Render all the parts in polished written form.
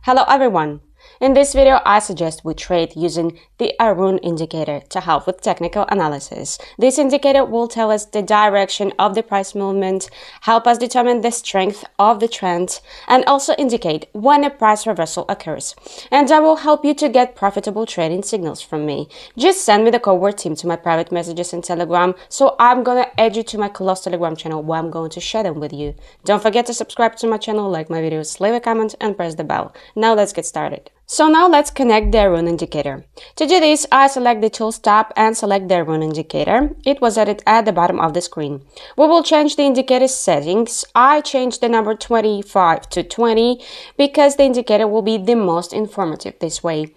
Hello everyone! In this video, I suggest we trade using the Aroon indicator to help with technical analysis. This indicator will tell us the direction of the price movement, help us determine the strength of the trend, and also indicate when a price reversal occurs. And that will help you to get profitable trading signals from me. Just send me the code word team to my private messages in Telegram, so I'm gonna add you to my close Telegram channel where I'm going to share them with you. Don't forget to subscribe to my channel, like my videos, leave a comment, and press the bell. Now let's get started. So now let's connect the Aroon indicator. To do this, I select the Tools tab and select the Aroon indicator. It was added at the bottom of the screen. We will change the indicator settings. I changed the number 25 to 20 because the indicator will be the most informative this way.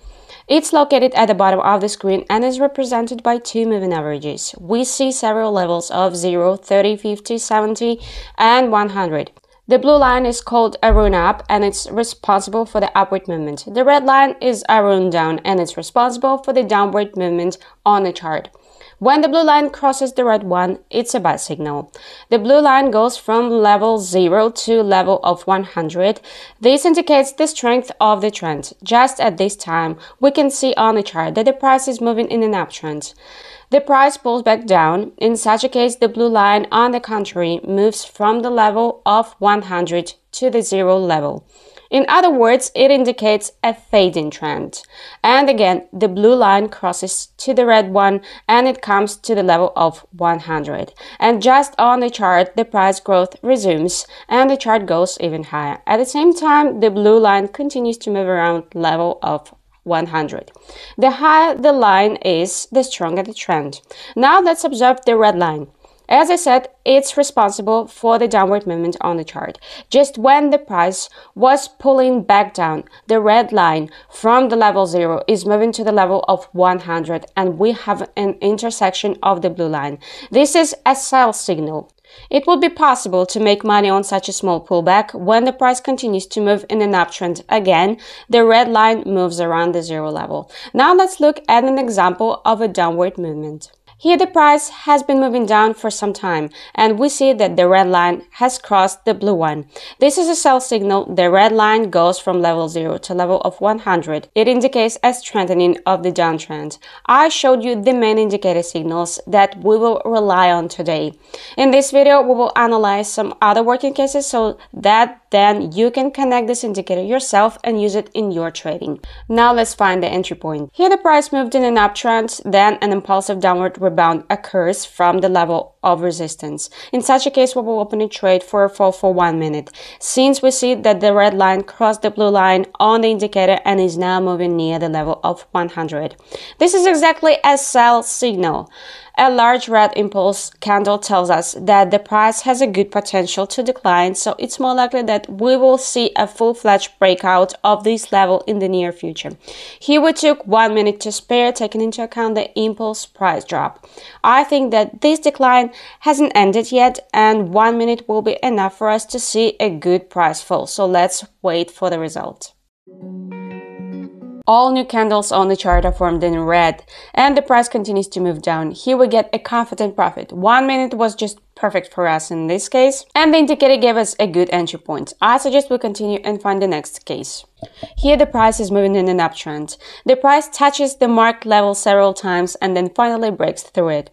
It's located at the bottom of the screen and is represented by two moving averages. We see several levels of 0, 30, 50, 70, and 100. The blue line is called Aroon up and it's responsible for the upward movement. The red line is Aroon down and it's responsible for the downward movement on the chart. When the blue line crosses the red one, it's a buy signal. The blue line goes from level 0 to level of 100. This indicates the strength of the trend. Just at this time, we can see on the chart that the price is moving in an uptrend. The price pulls back down. In such a case, the blue line, on the contrary, moves from the level of 100 to the 0 level. In other words, it indicates a fading trend. And again, the blue line crosses to the red one and it comes to the level of 100. And just on the chart, the price growth resumes and the chart goes even higher. At the same time, the blue line continues to move around level of 100. The higher the line is, the stronger the trend. Now let's observe the red line. As I said, it's responsible for the downward movement on the chart. Just when the price was pulling back down, the red line from the level 0 is moving to the level of 100 and we have an intersection of the blue line. This is a sell signal. It would be possible to make money on such a small pullback when the price continues to move in an uptrend. Again, the red line moves around the 0 level. Now let's look at an example of a downward movement. Here the price has been moving down for some time and we see that the red line has crossed the blue one. This is a sell signal. The red line goes from level 0 to level of 100. It indicates a strengthening of the downtrend. I showed you the main indicator signals that we will rely on today. In this video, we will analyze some other working cases so that then you can connect this indicator yourself and use it in your trading. Now let's find the entry point. Here the price moved in an uptrend, then an impulsive downward rebound occurs from the level of resistance. In such a case, we will open a trade for a fall for 1 minute. Since we see that the red line crossed the blue line on the indicator and is now moving near the level of 100. This is exactly a sell signal. A large red impulse candle tells us that the price has a good potential to decline, so it's more likely that we will see a full-fledged breakout of this level in the near future. Here we took 1 minute to spare, taking into account the impulse price drop. I think that this decline hasn't ended yet and 1 minute will be enough for us to see a good price fall, so let's wait for the result. All new candles on the chart are formed in red and the price continues to move down. Here we get a confident profit. 1 minute was just perfect for us in this case and the indicator gave us a good entry point. I suggest we continue and find the next case. Here the price is moving in an uptrend. The price touches the marked level several times and then finally breaks through it.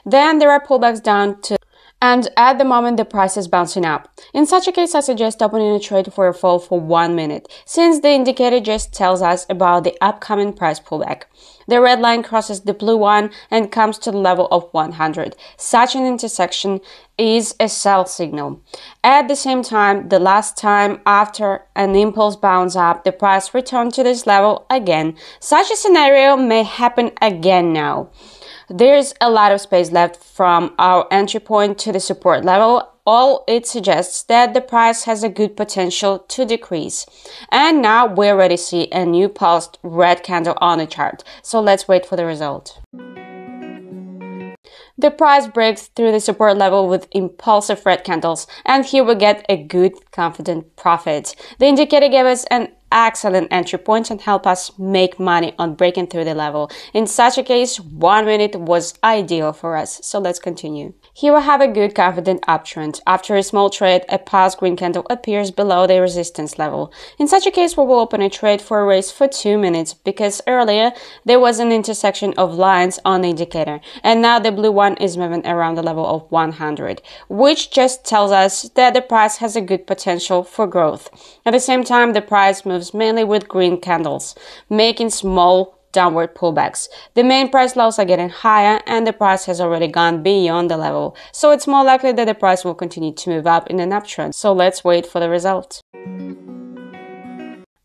Then there are pullbacks down to and at the moment the price is bouncing up. In such a case, I suggest opening a trade for a fall for 1 minute, since the indicator just tells us about the upcoming price pullback. The red line crosses the blue one and comes to the level of 100. Such an intersection is a sell signal. At the same time, the last time after an impulse bounce up, the price returned to this level again. Such a scenario may happen again now. There's a lot of space left from our entry point to the support level. All it suggests that the price has a good potential to decrease. And now we already see a new pulsed red candle on the chart. So let's wait for the result. The price breaks through the support level with impulsive red candles, and here we get a good, confident profit. The indicator gave us an excellent entry point and help us make money on breaking through the level. In such a case, 1 minute was ideal for us. So let's continue. Here we have a good confident uptrend. After a small trade, a past green candle appears below the resistance level. In such a case, we will open a trade for a raise for 2 minutes because earlier there was an intersection of lines on the indicator and now the blue one is moving around the level of 100, which just tells us that the price has a good potential for growth. At the same time, the price moves mainly with green candles, making small downward pullbacks. The main price lows are getting higher and the price has already gone beyond the level. So it's more likely that the price will continue to move up in an uptrend. So let's wait for the result.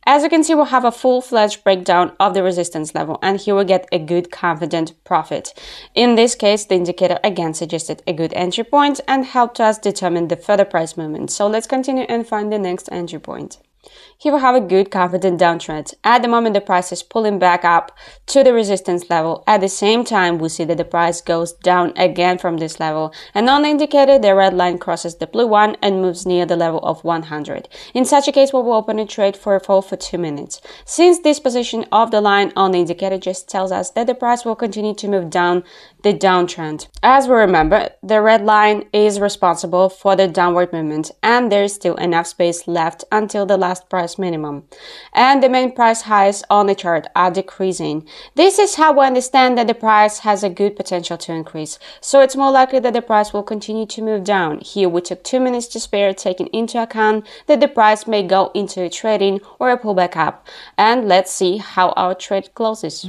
As you can see, we'll have a full-fledged breakdown of the resistance level, and here we get a good confident profit. In this case, the indicator again suggested a good entry point and helped us determine the further price movement. So let's continue and find the next entry point. Here we have a good confident downtrend. At the moment, the price is pulling back up to the resistance level. At the same time, we see that the price goes down again from this level. And on the indicator, the red line crosses the blue one and moves near the level of 100. In such a case, we will open a trade for a fall for 2 minutes. Since this position of the line on the indicator just tells us that the price will continue to move down the downtrend. As we remember, the red line is responsible for the downward movement, and there is still enough space left until the last price minimum, and the main price highs on the chart are decreasing. This is how we understand that the price has a good potential to increase, so it's more likely that the price will continue to move down. Here we took 2 minutes to spare, taking into account that the price may go into a trading or a pullback up, and let's see how our trade closes.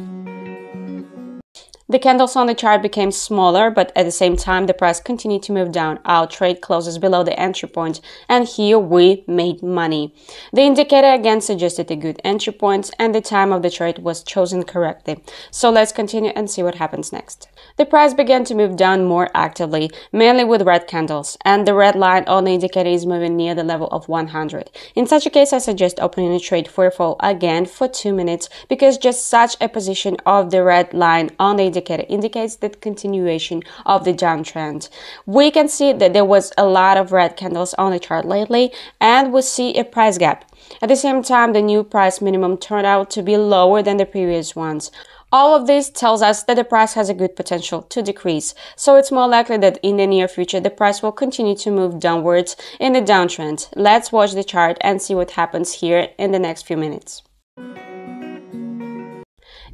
The candles on the chart became smaller, but at the same time, the price continued to move down. Our trade closes below the entry point, and here we made money. The indicator again suggested a good entry point, and the time of the trade was chosen correctly. So let's continue and see what happens next. The price began to move down more actively, mainly with red candles, and the red line on the indicator is moving near the level of 100. In such a case, I suggest opening a trade for a fall again for 2 minutes, because just such a position of the red line on the indicator indicates the continuation of the downtrend. We can see that there was a lot of red candles on the chart lately, and we see a price gap. At the same time, the new price minimum turned out to be lower than the previous ones. All of this tells us that the price has a good potential to decrease, so it's more likely that in the near future the price will continue to move downwards in the downtrend. Let's watch the chart and see what happens here in the next few minutes.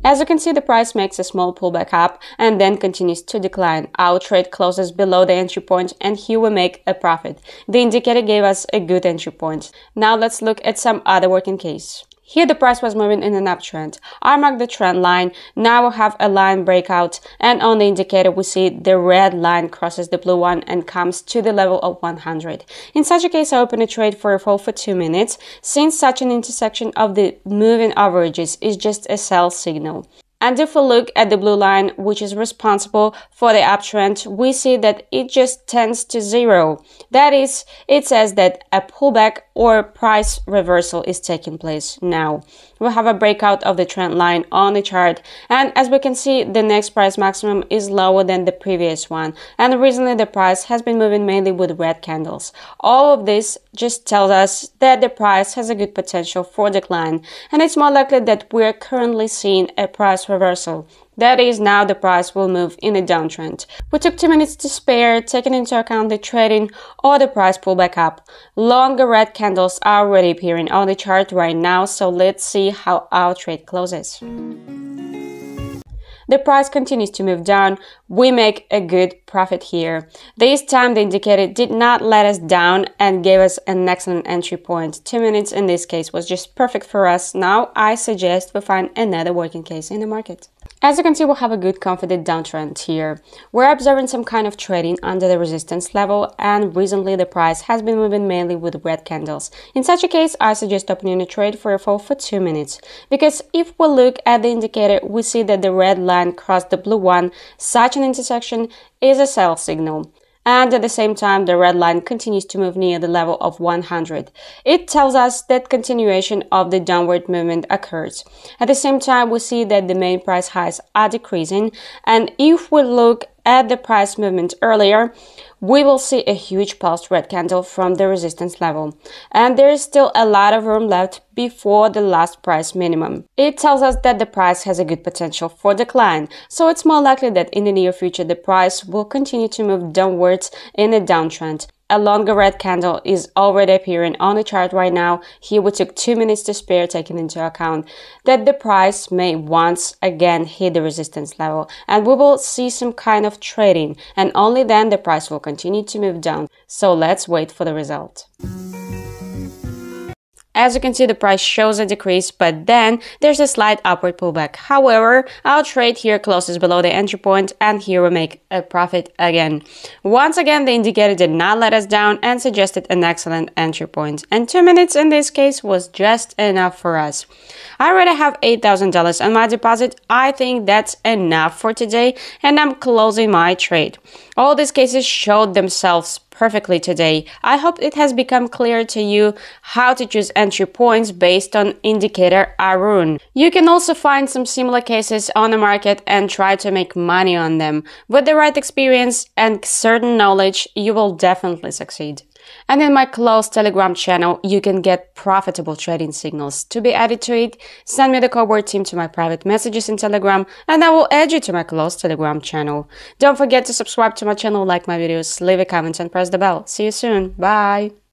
As you can see, the price makes a small pullback up and then continues to decline. Our trade closes below the entry point, and here we make a profit. The indicator gave us a good entry point. Now let's look at some other working case. Here the price was moving in an uptrend. I marked the trend line. Now we have a line breakout, and on the indicator we see the red line crosses the blue one and comes to the level of 100. In such a case, I open a trade for a fall for 2 minutes, since such an intersection of the moving averages is just a sell signal. And if we look at the blue line, which is responsible for the uptrend, we see that it just tends to zero. That is, it says that a pullback or price reversal is taking place now. We have a breakout of the trend line on the chart, and as we can see, the next price maximum is lower than the previous one, and recently the price has been moving mainly with red candles. All of this just tells us that the price has a good potential for decline, and it's more likely that we're currently seeing a price reversal. That is, now the price will move in a downtrend. We took 2 minutes to spare, taking into account the trading or the price pullback up. Longer red candles are already appearing on the chart right now, so let's see how our trade closes. The price continues to move down. We make a good profit here. This time the indicator did not let us down and gave us an excellent entry point. 2 minutes in this case was just perfect for us. Now I suggest we find another working case in the market. As you can see, we have a good confident downtrend here. We're observing some kind of trading under the resistance level, and recently the price has been moving mainly with red candles. In such a case, I suggest opening a trade for a fall for 2 minutes, because if we look at the indicator, we see that the red line crossed the blue one. Such an intersection is a sell signal. And at the same time, the red line continues to move near the level of 100. It tells us that continuation of the downward movement occurs. At the same time, we see that the main price highs are decreasing, and if we look at the price movement earlier, we will see a huge pulsed red candle from the resistance level, and there is still a lot of room left before the last price minimum. It tells us that the price has a good potential for decline, so it's more likely that in the near future the price will continue to move downwards in a downtrend. A longer red candle is already appearing on the chart right now. Here we took 2 minutes to spare, taking into account that the price may once again hit the resistance level, and we will see some kind of trading, and only then the price will continue to move down. So let's wait for the result. As you can see, the price shows a decrease, but then there's a slight upward pullback. However, our trade here closes below the entry point, and here we make a profit again. Once again, the indicator did not let us down and suggested an excellent entry point, and 2 minutes in this case was just enough for us. I already have $8,000 on my deposit. I think that's enough for today, and I'm closing my trade. All these cases showed themselves perfectly today. I hope it has become clear to you how to choose entry points based on indicator Aroon. You can also find some similar cases on the market and try to make money on them. With the right experience and certain knowledge, you will definitely succeed. And in my closed Telegram channel, you can get profitable trading signals. To be added to it, send me the code word team to my private messages in Telegram, and I will add you to my closed Telegram channel. Don't forget to subscribe to my channel, like my videos, leave a comment, and press the bell. See you soon. Bye!